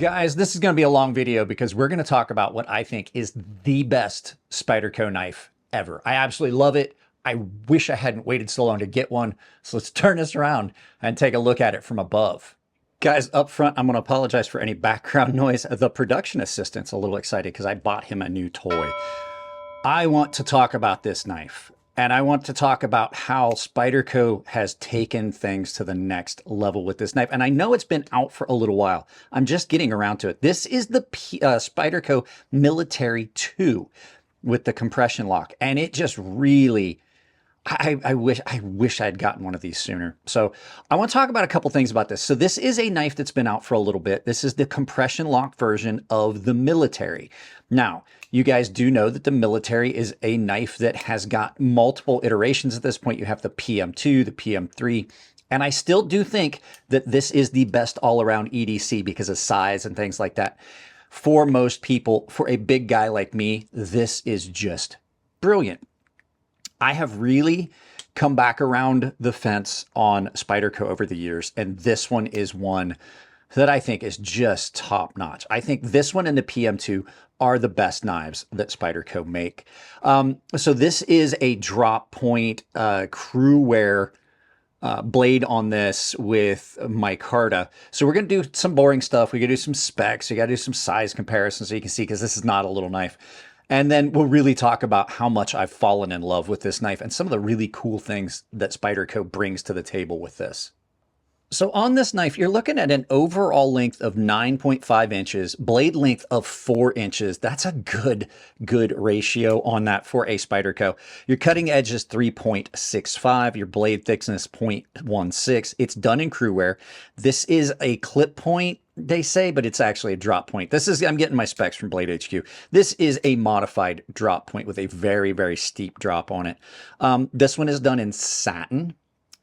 Guys, this is going to be a long video because we're going to talk about what I think is the best Spyderco knife ever. I absolutely love it. I wish I hadn't waited so long to get one. So let's turn this around and take a look at it from above. Guys, up front, I'm going to apologize for any background noise. The production assistant's a little excited because I bought him a new toy. I want to talk about this knife. And I want to talk about how Spyderco has taken things to the next level with this knife. And I know it's been out for a little while. I'm just getting around to it. This is the Spyderco Military 2 with the compression lock. And it just really, I wish I had gotten one of these sooner. So I want to talk about a couple things about this. So this is a knife that's been out for a little bit. This is the compression lock version of the Military. Now, you guys do know that the Military is a knife that has got multiple iterations at this point. You have the PM2, the PM3, and I still do think that this is the best all-around EDC because of size and things like that. For most people, for a big guy like me, this is just brilliant. I have really come back around the fence on Spyderco over the years, and this one is one that I think is just top notch. I think this one and the PM2 are the best knives that Spyderco make. So this is a drop point crew wear blade on this with micarta. So we're going to do some boring stuff. We got to do some specs. We got to do some size comparisons so you can see, because this is not a little knife. And then we'll really talk about how much I've fallen in love with this knife and some of the really cool things that Spyderco brings to the table with this. So on this knife, you're looking at an overall length of 9.5 inches, blade length of 4 inches. That's a good ratio on that for a Spyderco. Your cutting edge is 3.65, your blade thickness 0.16. It's done in crew wear. This is a clip point, they say, but it's actually a drop point. This is, I'm getting my specs from Blade HQ. This is a modified drop point with a very steep drop on it. This one is done in satin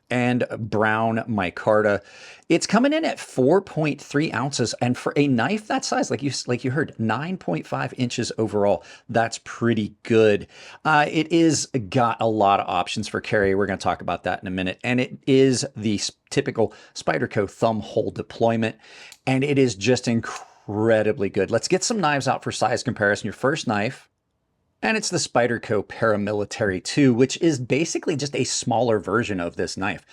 and brown micarta. It's coming in at 4.3 ounces. And for a knife that size, like you heard, 9.5 inches overall, that's pretty good. It is got a lot of options for carry. We're going to talk about that in a minute. And it is the typical Spyderco thumb hole deployment. And it is just incredibly good. Let's get some knives out for size comparison. Your first knife, and it's the Spyderco Paramilitary 2, which is basically just a smaller version of this knife.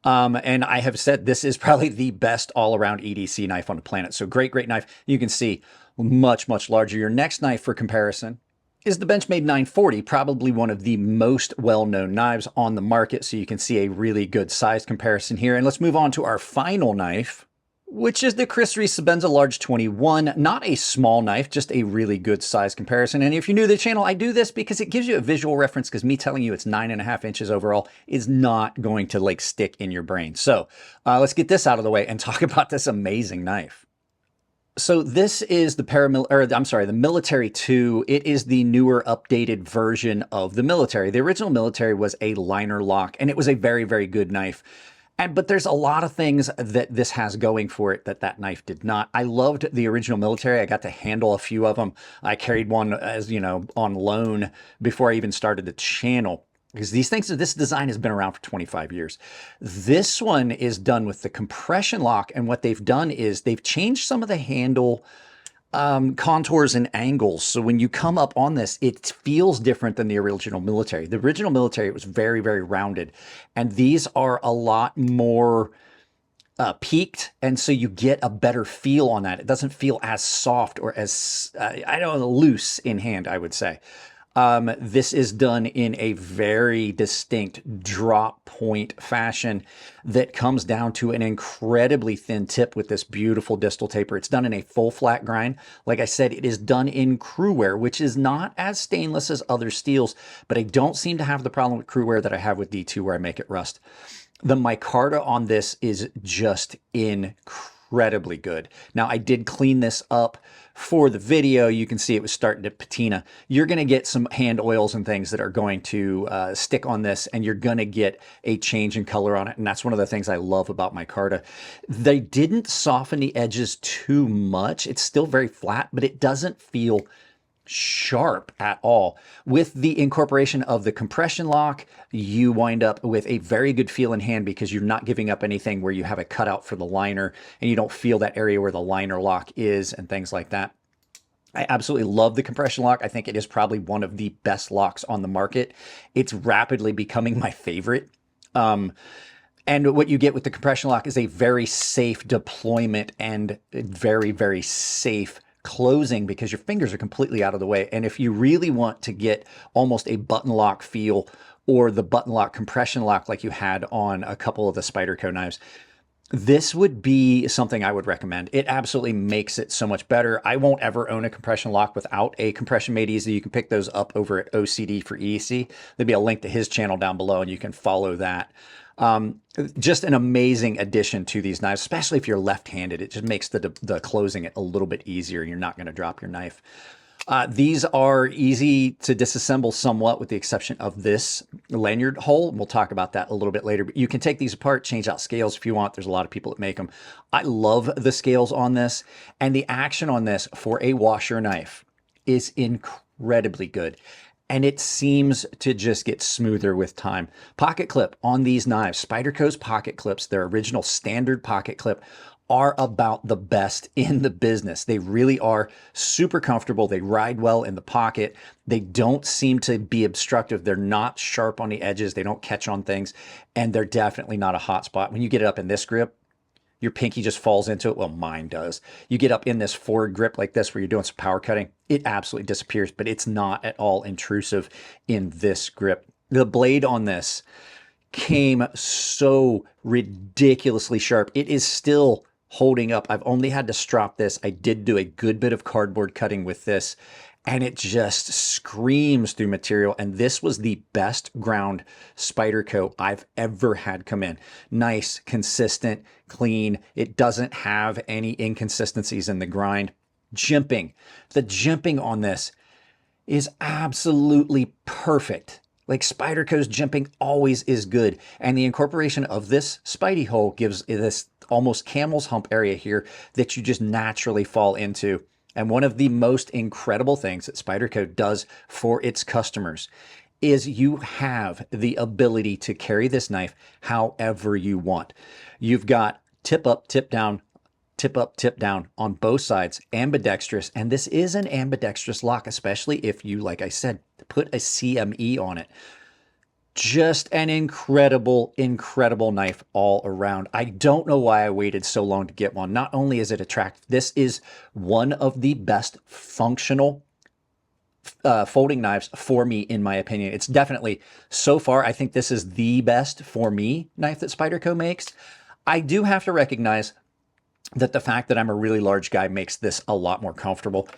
And I have said this is probably the best all-around EDC knife on the planet. So great knife. You can see much larger. Your next knife for comparison is the Benchmade 940, probably one of the most well-known knives on the market. So you can see a really good size comparison here. And let's move on to our final knife, which is the Chris Reese Sebenza Large 21. Not a small knife, just a really good size comparison. And if you're new to the channel, I do this because it gives you a visual reference, because me telling you it's 9.5 inches overall is not going to like stick in your brain. So let's get this out of the way and talk about this amazing knife. So this is the Military 2. It is the newer, updated version of the Military. The original Military was a liner lock, and it was a very good knife. But there's a lot of things that this has going for it that knife did not. I loved the original Military. I got to handle a few of them. I carried one, as you know, on loan before I even started the channel, because this design has been around for 25 years. This one is done with the compression lock, and what they've done is they've changed some of the handle contours and angles. So when you come up on this, it feels different than the original Military. The original Military, it was very rounded, and these are a lot more peaked, and so you get a better feel on that. It doesn't feel as soft or as I don't know, loose in hand, I would say. This is done in a very distinct drop point fashion that comes down to an incredibly thin tip with this beautiful distal taper. It's done in a full flat grind. Like I said, it is done in crew wear, which is not as stainless as other steels, but I don't seem to have the problem with crew wear that I have with D2 where I make it rust. The micarta on this is just incredibly good. Now, I did clean this up for the video. You can see it was starting to patina. You're going to get some hand oils and things that are going to stick on this, and you're going to get a change in color on it. And that's one of the things I love about micarta. They didn't soften the edges too much. It's still very flat, but it doesn't feel sharp at all. With the incorporation of the compression lock, you wind up with a very good feel in hand because you're not giving up anything where you have a cutout for the liner and you don't feel that area where the liner lock is and things like that. I absolutely love the compression lock. I think it is probably one of the best locks on the market. It's rapidly becoming my favorite. And what you get with the compression lock is a very safe deployment and very, very safe closing because your fingers are completely out of the way. And if you really want to get almost a button lock feel or the button lock compression lock like you had on a couple of the Spyderco knives, this would be something I would recommend. It absolutely makes it so much better. I won't ever own a compression lock without a compression made easy. You can pick those up over at OCD for EDC. There'll be a link to his channel down below and you can follow that. Just an amazing addition to these knives, especially if you're left-handed. It just makes the closing it a little bit easier. You're not going to drop your knife. These are easy to disassemble somewhat with the exception of this lanyard hole. We'll talk about that a little bit later, but you can take these apart, change out scales if you want. There's a lot of people that make them. I love the scales on this, and the action on this for a washer knife is incredibly good. And it seems to just get smoother with time. Pocket clip on these knives, Spyderco's pocket clips, their original standard pocket clip, are about the best in the business. They really are super comfortable. They ride well in the pocket. They don't seem to be obstructive. They're not sharp on the edges. They don't catch on things. And they're definitely not a hot spot. When you get it up in this grip, your pinky just falls into it. Well, mine does. You get up in this forward grip like this where you're doing some power cutting, it absolutely disappears, but it's not at all intrusive in this grip. The blade on this came so ridiculously sharp. It is still holding up. I've only had to strop this. I did do a good bit of cardboard cutting with this, and it just screams through material. And this was the best ground Spyderco I've ever had come in. Nice, consistent, clean. It doesn't have any inconsistencies in the grind. Jimping. The jimping on this is absolutely perfect. Like Spyderco's jimping always is good. And the incorporation of this Spidey hole gives this almost camel's hump area here that you just naturally fall into. And one of the most incredible things that Spyderco does for its customers is you have the ability to carry this knife however you want. You've got tip up, tip down, tip up, tip down on both sides, ambidextrous. And this is an ambidextrous lock, especially if you, like I said, put a CME on it. Just an incredible, incredible knife all around. I don't know why I waited so long to get one. Not only is it attractive, this is one of the best functional folding knives for me, in my opinion. It's definitely, so far, I think this is the best for me knife that Spyderco makes. I do have to recognize that the fact that I'm a really large guy makes this a lot more comfortable.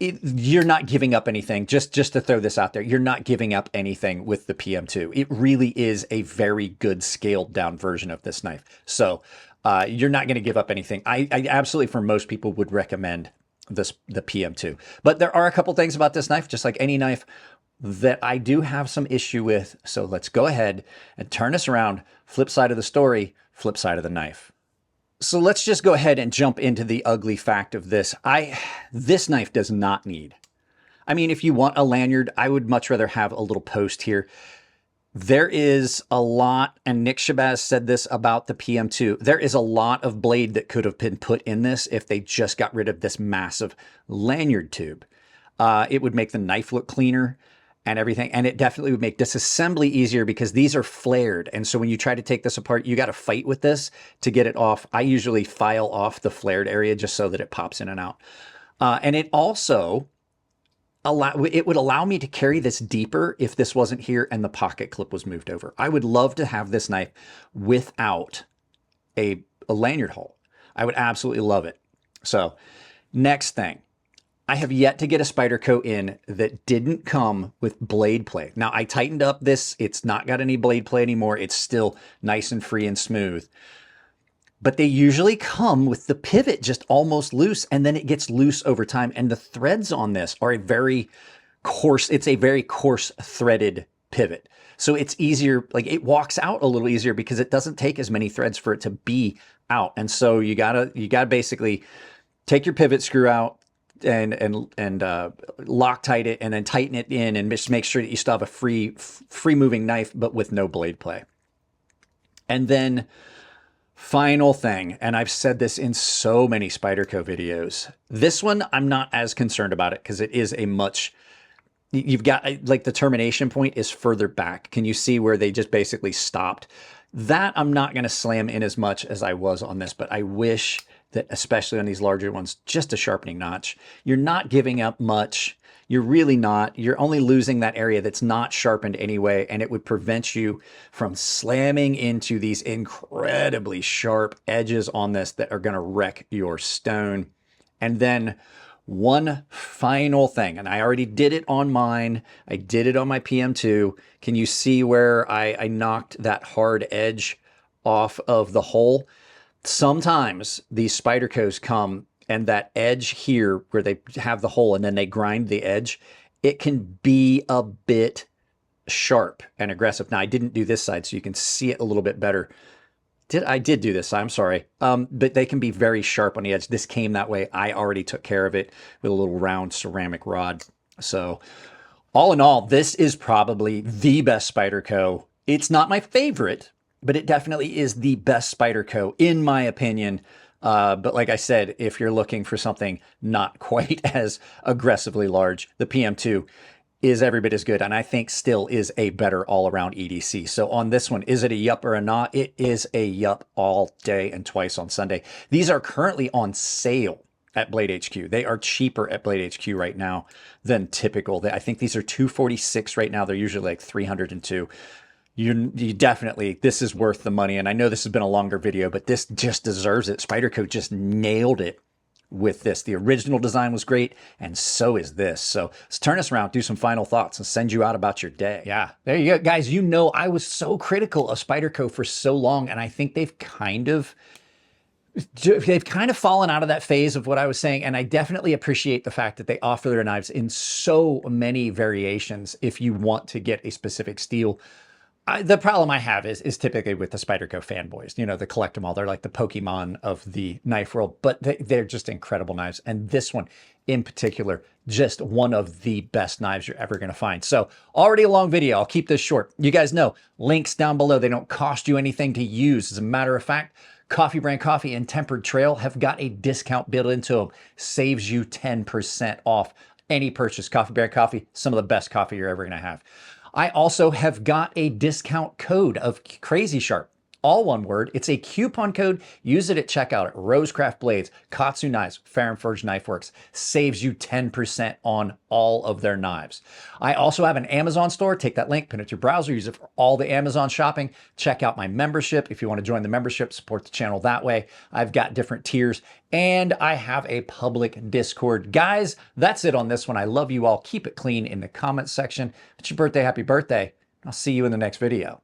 You're not giving up anything. Just to throw this out there, you're not giving up anything with the PM2. It really is a very good scaled down version of this knife. So you're not going to give up anything. I absolutely, for most people, would recommend the PM2. But there are a couple things about this knife, just like any knife, that I do have some issue with. So let's go ahead and turn this around. Flip side of the story, flip side of the knife. So let's just go ahead and jump into the ugly fact of this. This knife does not need. I mean, if you want a lanyard, I would much rather have a little post here. There is a lot, and Nick Shabazz said this about the PM2. There is a lot of blade that could have been put in this if they just got rid of this massive lanyard tube. It would make the knife look cleaner and everything. And it definitely would make disassembly easier because these are flared. And so when you try to take this apart, you got to fight with this to get it off. I usually file off the flared area just so that it pops in and out. And it also would allow me to carry this deeper if this wasn't here and the pocket clip was moved over. I would love to have this knife without a lanyard hole. I would absolutely love it. So next thing. I have yet to get a Spyderco in that didn't come with blade play. Now, I tightened up this. It's not got any blade play anymore. It's still nice and free and smooth. But they usually come with the pivot just almost loose, and then it gets loose over time. And the threads on this are a very coarse, it's a very coarse threaded pivot. So it's easier, like it walks out a little easier because it doesn't take as many threads for it to be out. And so you gotta basically take your pivot screw out, Loctite it and then tighten it in and just make sure that you still have a free moving knife, but with no blade play. And then final thing, and I've said this in so many Spyderco videos, this one I'm not as concerned about it because it is a much, you've got like the termination point is further back. Can you see where they just basically stopped? That I'm not going to slam in as much as I was on this, but I wish that especially on these larger ones, just a sharpening notch. You're not giving up much. You're really not. You're only losing that area that's not sharpened anyway, and it would prevent you from slamming into these incredibly sharp edges on this that are going to wreck your stone. And then one final thing, and I already did it on mine. I did it on my PM2. Can you see where I knocked that hard edge off of the hole? Sometimes these Spydercos come and that edge here where they have the hole and then they grind the edge, it can be a bit sharp and aggressive. Now I didn't do this side so you can see it a little bit better. I did do this, I'm sorry. But they can be very sharp on the edge. This came that way. I already took care of it with a little round ceramic rod. So all in all, this is probably the best Spyderco. It's not my favorite, but it definitely is the best Spyderco in my opinion. But like I said, if you're looking for something not quite as aggressively large, the PM2 is every bit as good, and I think still is a better all-around EDC. So on this one, is it a yup or a nah? It is a yup all day and twice on Sunday. These are currently on sale at Blade HQ. They are cheaper at Blade HQ right now than typical. I think these are $246 right now. They're usually like $302. You definitely, this is worth the money. And I know this has been a longer video, but this just deserves it. Spyderco just nailed it with this. The original design was great, and so is this. So let's turn this around, do some final thoughts, and send you out about your day. Yeah, there you go. Guys, you know I was so critical of Spyderco for so long, and I think they've kind of fallen out of that phase of what I was saying, and I definitely appreciate the fact that they offer their knives in so many variations if you want to get a specific steel. The problem I have is typically with the Spyderco fanboys, you know, the collect them all. They're like the Pokemon of the knife world, but they're just incredible knives. And this one in particular, just one of the best knives you're ever going to find. So already a long video. I'll keep this short. You guys know links down below. They don't cost you anything to use. As a matter of fact, Coffee Brand Coffee and Tempered Trail have got a discount built into them. Saves you 10% off any purchase. Coffee Brand Coffee, some of the best coffee you're ever going to have. I also have got a discount code of crazysharp, all one word. It's a coupon code. Use it at checkout at Rosecraft Blades, KATSU Knives, Fair & Forge Knife Works. Saves you 10% on all of their knives. I also have an Amazon store. Take that link, pin it to your browser, use it for all the Amazon shopping. Check out my membership. If you want to join the membership, support the channel that way. I've got different tiers, and I have a public Discord. Guys, that's it on this one. I love you all. Keep it clean in the comments section. It's your birthday. Happy birthday. I'll see you in the next video.